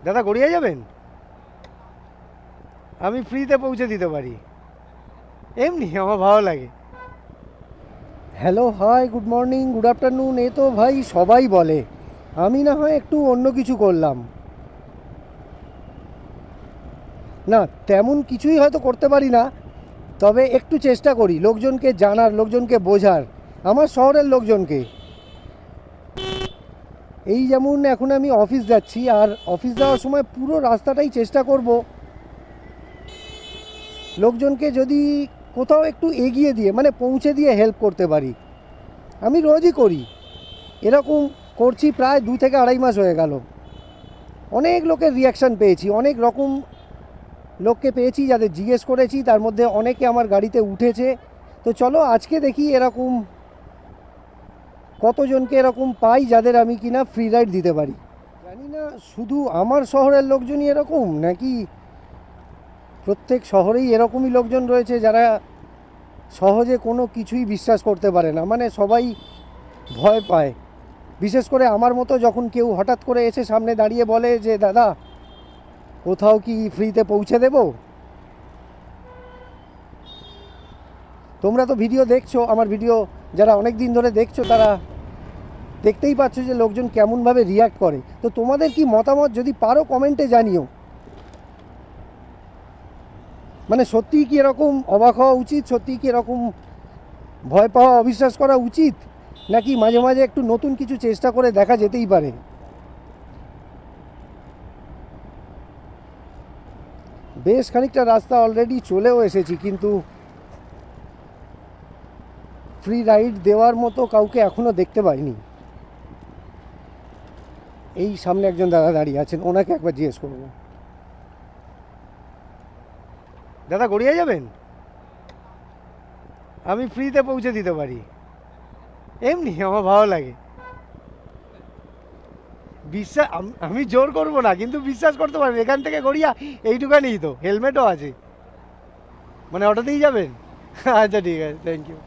দাদা গড়িয়ে যাবেন? আমি ফ্রিতে পৌঁছে দিতে পারি, এমনি আমার ভালো লাগে। Hello, hi, good morning, good afternoon. এ তো ভাই সবাই বলে, আমি না হয় একটু অন্য কিছু করলাম না, তেমন কিছুই হয়তো করতে পারি না, তবে একটু চেষ্টা করি লোকজনকে জানার, লোকজনকে বোঝার, আমার শহরের লোকজনকে। এই যেমন এখন আমি অফিস যাচ্ছি, আর অফিস যাওয়ার সময় পুরো রাস্তাটাই চেষ্টা করব লোকজনকে যদি কোথাও একটু এগিয়ে দিয়ে, মানে পৌঁছে দিয়ে হেল্প করতে পারি। আমি রোজই করি, এরকম করছি প্রায় 2 থেকে 2.5 মাস হয়ে গেল। অনেক লোকের রিয়াকশান পেয়েছি, অনেক রকম লোককে পেয়েছি যাদের জিজ্ঞেস করেছি, তার মধ্যে অনেকে আমার গাড়িতে উঠেছে। তো চলো আজকে দেখি এরকম কতজনকে এরকম পাই যাদের আমি কিনা ফ্রি রাইড দিতে পারি। জানি না শুধু আমার শহরের লোকজনই এরকম, নাকি প্রত্যেক শহরেই এরকমই লোকজন রয়েছে যারা সহজে কোনো কিছুই বিশ্বাস করতে পারে না, মানে সবাই ভয় পায়। বিশেষ করে আমার মতো যখন কেউ হঠাৎ করে এসে সামনে দাঁড়িয়ে বলে যে দাদা কোথাও কি ফ্রিতে পৌঁছে দেব। তোমরা তো ভিডিও দেখছো, আমার ভিডিও যারা অনেক দিন ধরে দেখছো তারা দেখতেই পাচ্ছ যে লোকজন কেমনভাবে রিয়্যাক্ট করে। তো তোমাদের কি মতামত যদি পারো কমেন্টে জানিও। মানে সত্যিই কি এরকম অবাক হওয়া উচিত, সত্যিই কি এরকম ভয় পাওয়া, অবিশ্বাস করা উচিত, নাকি মাঝে মাঝে একটু নতুন কিছু চেষ্টা করে দেখা যেতেই পারে। বেশ খানিকটা রাস্তা অলরেডি চলেও এসেছি, কিন্তু ফ্রি রাইড দেওয়ার মতো কাউকে এখনও দেখতে পাইনি। এই সামনে একজন দাদা দাঁড়িয়ে আছেন, ওনাকে একবার জিজ্ঞেস করবো। দাদা গড়িয়ে যাবেন? আমি ফ্রিতে পৌঁছে দিতে পারি, এমনি আমার ভালো লাগে। বিশ্বাস আমি জোর করব না, কিন্তু বিশ্বাস করতে পারবেন এখান থেকে গড়িয়া এইটুখানি তো, হেলমেটও আছে। মানে অটোতেই যাবেন? আচ্ছা ঠিক আছে, থ্যাংক ইউ।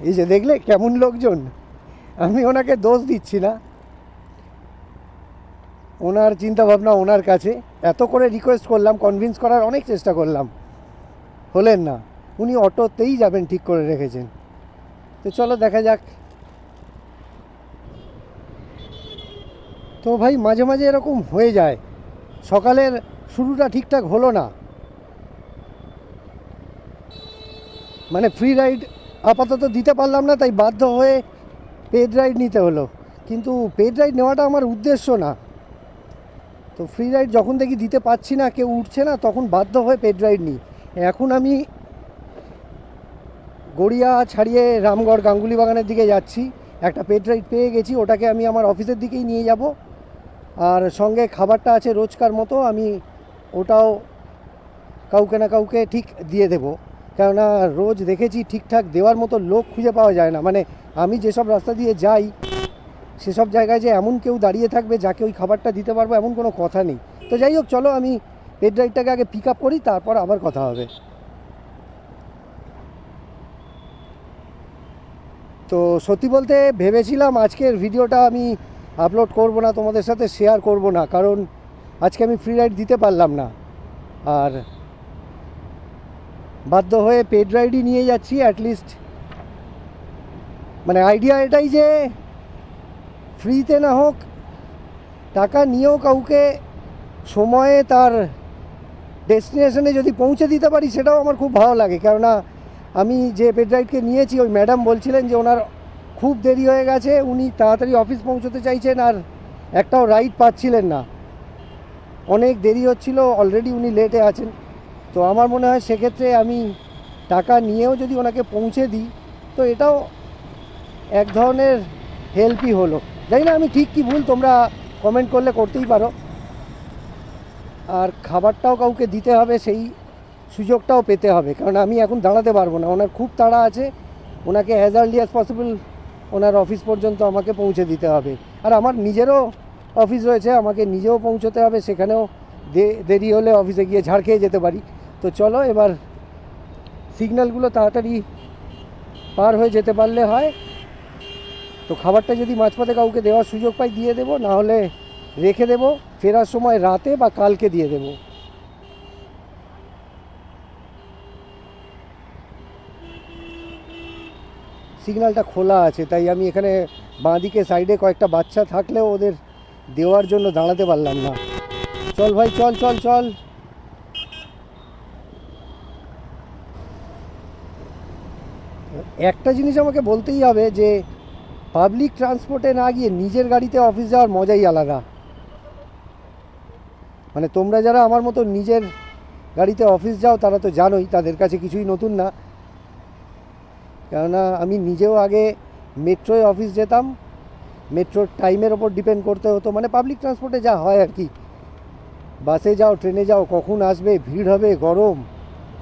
এই যে দেখলে কেমন লোকজন, আমি ওনাকে দোষ দিচ্ছি না, ওনার চিন্তাভাবনা ওনার কাছে। এত করে রিকোয়েস্ট করলাম, কনভিন্স করার অনেক চেষ্টা করলাম, হলেন না। উনি অটোতেই যাবেন ঠিক করে রেখেছেন। তো চলো দেখা যাক। তো ভাই মাঝে মাঝে এরকম হয়ে যায়, সকালের শুরুটা ঠিকঠাক হলো না, মানে ফ্রি রাইড আপাতত দিতে পারলাম না, তাই বাধ্য হয়ে পেড রাইড নিতে হলো। কিন্তু পেড রাইড নেওয়াটা আমার উদ্দেশ্য না। তো ফ্রি রাইড যখন দেখি দিতে পারছি না, কেউ উঠছে না, তখন বাধ্য হয়ে পেড রাইড নিই। এখন আমি গড়িয়া ছাড়িয়ে রামগড় গাঙ্গুলি বাগানের দিকে যাচ্ছি, একটা পেড রাইড পেয়ে গেছি, ওটাকে আমি আমার অফিসের দিকেই নিয়ে যাব। আর সঙ্গে খাবারটা আছে রোজকার মতো, আমি ওটাও কাউকে না কাউকে ঠিক দিয়ে দেবো, কেননা রোজ দেখেছি ঠিকঠাক দেওয়ার মতো লোক খুঁজে পাওয়া যায় না। মানে আমি যেসব রাস্তা দিয়ে যাই সেসব জায়গায় যে এমন কেউ দাঁড়িয়ে থাকবে যাকে ওই খাবারটা দিতে পারবো এমন কোনো কথা নেই। তো যাই হোক, চলো আমি পেড রাইডটাকে আগে পিক আপ করি, তারপর আবার কথা হবে। তো সত্যি বলতে ভেবেছিলাম আজকের ভিডিওটা আমি আপলোড করব না, তোমাদের সাথে শেয়ার করব না, কারণ আজকে আমি ফ্রি রাইড দিতে পারলাম না। আর বাধ্য হয়ে পেড রাইডই নিয়ে যাচ্ছি অ্যাটলিস্ট। মানে আইডিয়া এটাই যে ফ্রিতে না হোক, টাকা নিয়েও কাউকে সময়ে তার ডেস্টিনেশনে যদি পৌঁছে দিতে পারি সেটাও আমার খুব ভালো লাগে। কেননা আমি যে পেড রাইডকে নিয়েছি, ওই ম্যাডাম বলছিলেন যে ওনার খুব দেরি হয়ে গেছে, উনি তাড়াতাড়ি অফিস পৌঁছতে চাইছেন, আর একটাও রাইড পাচ্ছিলেন না, অনেক দেরি হচ্ছিল, অলরেডি উনি লেটে আছেন। তো আমার মনে হয় সেক্ষেত্রে আমি টাকা নিয়েও যদি ওনাকে পৌঁছে দিই তো এটাও এক ধরনের হেল্পই হলো। জানি না আমি ঠিক কি ভুল, তোমরা কমেন্ট করলে করতেই পারো। আর খাবারটাও কাউকে দিতে হবে, সেই সুযোগটাও পেতে হবে, কারণ আমি এখন দাঁড়াতে পারবো না, ওনার খুব তাড়া আছে, ওনাকে অ্যাজ আর্লি অ্যাজ পসিবল ওনার অফিস পর্যন্ত আমাকে পৌঁছে দিতে হবে। আর আমার নিজেরও অফিস রয়েছে, আমাকে নিজেও পৌঁছতে হবে, সেখানেও দেরি হলে অফিসে গিয়ে ঝাড় খেয়ে যেতে পারি। তো চলো এবার সিগন্যালগুলো তাড়াতাড়ি পার হয়ে যেতে পারলে হয়। তো খাবারটা যদি মাঝপথে কাউকে দেওয়ার সুযোগ পাই দিয়ে দেবো, না হলে রেখে দেবো, ফেরার সময় রাতে বা কালকে দিয়ে দেবো। সিগন্যালটা খোলা আছে, তাই আমি এখানে বাঁদিকে সাইডে কয়েকটা বাচ্চা থাকলেও ওদের দেওয়ার জন্য দাঁড়াতে পারলাম না। চল ভাই, চল চল চল। একটা জিনিস আমাকে বলতেই হবে যে পাবলিক ট্রান্সপোর্টে না গিয়ে নিজের গাড়িতে অফিস যাওয়ার মজাই আলাদা। মানে তোমরা যারা আমার মতো নিজের গাড়িতে অফিস যাও তারা তো জানোই, তাদের কাছে কিছুই নতুন না। কেননা আমি নিজেও আগে মেট্রোয় অফিস যেতাম, মেট্রোর টাইমের ওপর ডিপেন্ড করতে হতো, মানে পাবলিক ট্রান্সপোর্টে যা হয় আর কি। বাসে যাও, ট্রেনে যাও, কখন আসবে, ভিড় হবে, গরম,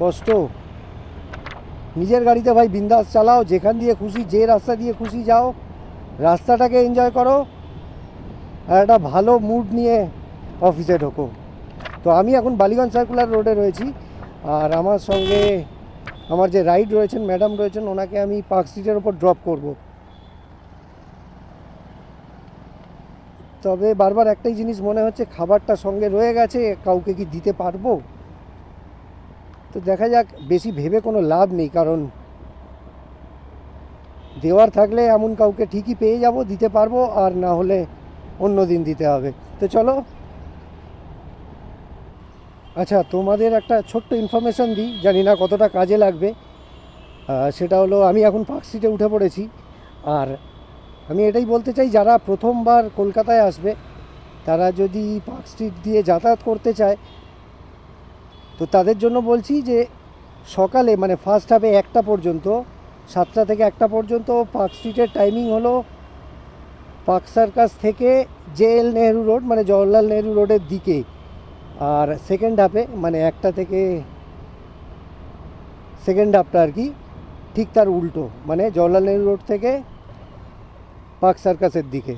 কষ্ট। নিজের গাড়িতে ভাই বিন্দাস চালাও, যেখান দিয়ে খুশি, যে রাস্তা দিয়ে খুশি যাও, রাস্তাটাকে এনজয় করো, আর একটা ভালো মুড নিয়ে অফিসে ঢোকো। তো আমি এখন বালিগঞ্জ সার্কুলার রোডে রয়েছি, আর আমার সঙ্গে আমার যে রাইড রয়েছেন, ম্যাডাম রয়েছেন, ওনাকে আমি পার্ক স্ট্রিটের ওপর ড্রপ করব। তবে বারবার একটাই জিনিস মনে হচ্ছে, খাবারটা সঙ্গে রয়ে গেছে, কাউকে কি দিতে পারবো? তো দেখা যাক, বেশি ভেবে কোনো লাভ নেই, কারণ দেওয়ার থাকলে এমন কাউকে ঠিকই পেয়ে যাব, দিতে পারবো, আর না হলে অন্য দিন দিতে হবে। তো চলো। আচ্ছা, তোমাদের একটা ছোট্ট ইনফরমেশান দিই, জানি না কতটা কাজে লাগবে। সেটা হলো, আমি এখন পার্ক স্ট্রিটে উঠে পড়েছি, আর আমি এটাই বলতে চাই, যারা প্রথমবার কলকাতায় আসবে তারা যদি পার্ক স্ট্রিট দিয়ে যাতায়াত করতে চায়, তো তাদের জন্য বলছি যে সকালে মানে ফার্স্ট হাফে 1টা পর্যন্ত, 7টা থেকে 1টা পর্যন্ত পার্ক স্ট্রিটের টাইমিং হলো পার্ক সার্কাস থেকে জেএল নেহরু রোড মানে জওহরলাল নেহরু রোডের দিকে। আর সেকেন্ড হাফে মানে 1টা থেকে সেকেন্ড হাফটা আর কি ঠিক তার উল্টো, মানে জওহরলাল নেহরু রোড থেকে পার্ক সার্কাসের দিকে।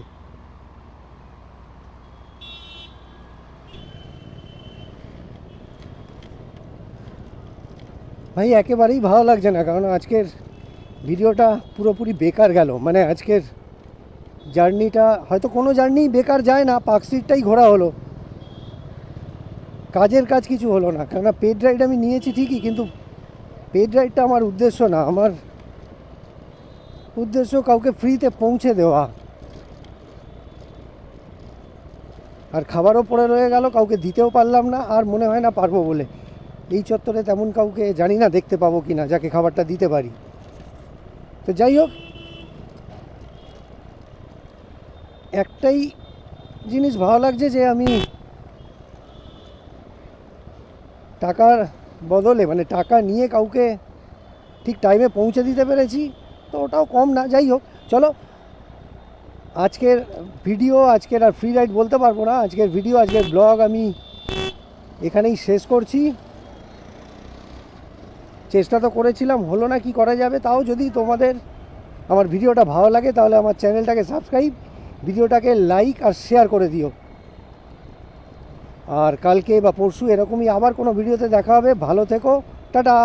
ভাই একেবারেই ভালো লাগছে না, কারণ আজকের ভিডিওটা পুরোপুরি বেকার গেল। মানে আজকের জার্নিটা, হয়তো কোনো জার্নি বেকার যায় না, পার্ক স্ট্রিটটাই ঘোরা হলো, কাজের কাজ কিছু হলো না। কেননা পেড রাইড আমি নিয়েছি ঠিকই, কিন্তু পেড রাইডটা আমার উদ্দেশ্য না। আমার উদ্দেশ্য কাউকে ফ্রিতে পৌঁছে দেওয়া। আর খাবারও পড়ে রয়ে গেল, কাউকে দিতেও পারলাম না, আর মনে হয় না পারবো বলে। এই চত্বরে তেমন কাউকে জানি না দেখতে পাবো কি না যাকে খাবারটা দিতে পারি। তো যাই হোক, একটাই জিনিস ভালো লাগছে যে আমি টাকার বদলে মানে টাকা নিয়ে কাউকে ঠিক টাইমে পৌঁছে দিতে পেরেছি, তো ওটাও কম না। যাই হোক, চলো আজকের ভিডিও, আজকের আর ফ্রি রাইড বলতে পারবো না, আজকের ভিডিও, আজকের ব্লগ আমি এখানেই শেষ করছি। চেষ্টা তো করেছিলাম, হলো না, কি করা যাবে। তাও যদি তোমাদের আমার ভিডিওটা ভালো লাগে তাহলে আমার চ্যানেলটাকে সাবস্ক্রাইব, ভিডিওটাকে লাইক আর শেয়ার করে দিও। আর কালকে বা পরশু এরকমই আবার কোনো ভিডিওতে দেখা হবে। ভালো থেকো, টাটা।